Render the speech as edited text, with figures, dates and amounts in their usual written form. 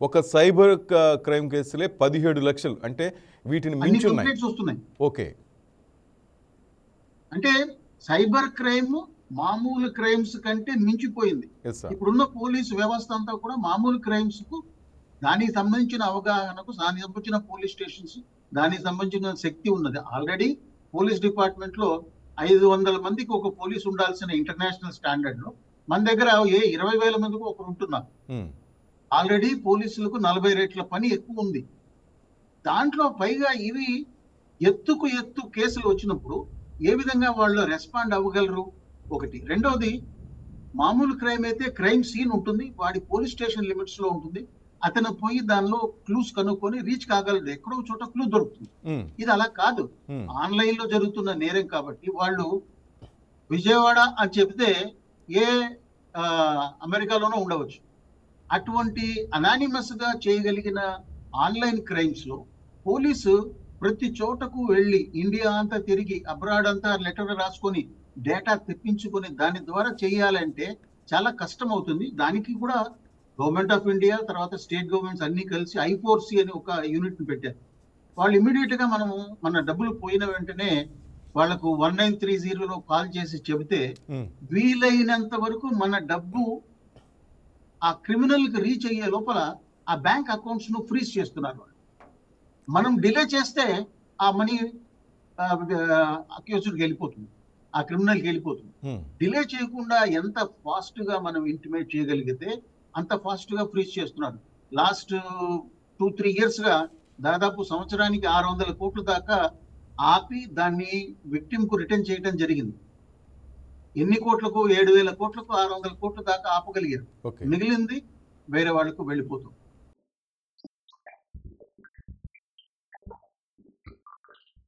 ఒక cyber crime కేసులే 17 లక్షలు, అంటే వీటిని అన్ని మించి ఉన్నాయి. కంప్లైంట్స్ వస్తున్నాయి. ఓకే, అంటే సైబర్ క్రైమ్ మామూలు క్రైమ్స్ కంటే మించిపోయింది. Yes sir. ఇప్పుడున్న పోలీసు వ్యవస్థ అంతా కూడా మామూలు క్రైమ్స్ కు, దానికి సంబంధించిన అవగాహనకు, దానికి సంబంధించిన పోలీస్ స్టేషన్స్, దానికి సంబంధించిన శక్తి ఉన్నది. ఆల్రెడీ పోలీస్ డిపార్ట్మెంట్ లో 500 మందికి ఒక పోలీస్ ఉండాల్సిన ఇంటర్నేషనల్ స్టాండర్డ్ లో మన దగ్గర 20,000 మందికి ఒకరు ఉంటున్నారు. ఆల్రెడీ పోలీసులకు 40 రెట్ల పని ఎక్కువ ఉంది. దాంట్లో పైగా ఇవి ఎత్తుకు ఎత్తు కేసులు వచ్చినప్పుడు ఏ విధంగా వాళ్ళు రెస్పాండ్ అవ్వగలరు? ఒకటి. రెండవది, మామూలు క్రైమ్ అయితే క్రైమ్ సీన్ ఉంటుంది, వాడి పోలీస్ స్టేషన్ లిమిట్స్ లో ఉంటుంది, అతను పోయి దానిలో క్లూస్ కనుక్కొని రీచ్ కాగలడు, ఎక్కడో చోట క్లూ దొరుకుతుంది. ఇది అలా కాదు, ఆన్లైన్ లో జరుగుతున్న నేరం కాబట్టి వాళ్ళు విజయవాడ అని చెప్తే ఏ అమెరికాలోనో ఉండవచ్చు. అటువంటి అనానిమస్ గా చేయగలిగిన ఆన్లైన్ క్రైమ్స్ లో పోలీసు ప్రతి చోటకు వెళ్ళి ఇండియా అంతా తిరిగి అబ్రాడ్ అంతా లెటర్ రాసుకొని డేటా తెప్పించుకొని దాని ద్వారా చేయాలంటే చాలా కష్టం అవుతుంది. దానికి కూడా గవర్నమెంట్ ఆఫ్ ఇండియా, తర్వాత స్టేట్ గవర్నమెంట్స్ అన్ని కలిసి I4C అని ఒక యూనిట్ ని పెట్టారు. వాళ్ళు ఇమీడియట్ గా మన డబ్బులు పోయిన వెంటనే వాళ్లకు 1930లో కాల్ చేసి చెబితే వీలైనంత వరకు మన డబ్బు ఆ క్రిమినల్ కి రీచ్ అయ్యే లోపల ఆ బ్యాంక్ అకౌంట్స్ ను ఫ్రీజ్ చేస్తున్నారు. మనం డిలే చేస్తే ఆ మనీ అక్యూజ్డ్కి వెళ్ళిపోతుంది, ఆ క్రిమినల్కి వెళ్ళిపోతుంది. డిలే చేయకుండా ఎంత ఫాస్ట్ గా మనం ఇంటిమేట్ చేయగలిగితే అంత ఫాస్ట్ గా ఫ్రీజ్ చేస్తున్నారు. లాస్ట్ 2-3 years గా దాదాపు సంవత్సరానికి 600 కోట్ల దాకా ఆపి దాన్ని విక్టిమ్ కు రిటర్న్ చేయడం జరిగింది. ఎన్ని కోట్లకు? 7,000 కోట్లకు 600 కోట్ల దాకా ఆపగలిగారు. మిగిలింది వేరే వాళ్లకు వెళ్ళిపోతుంది.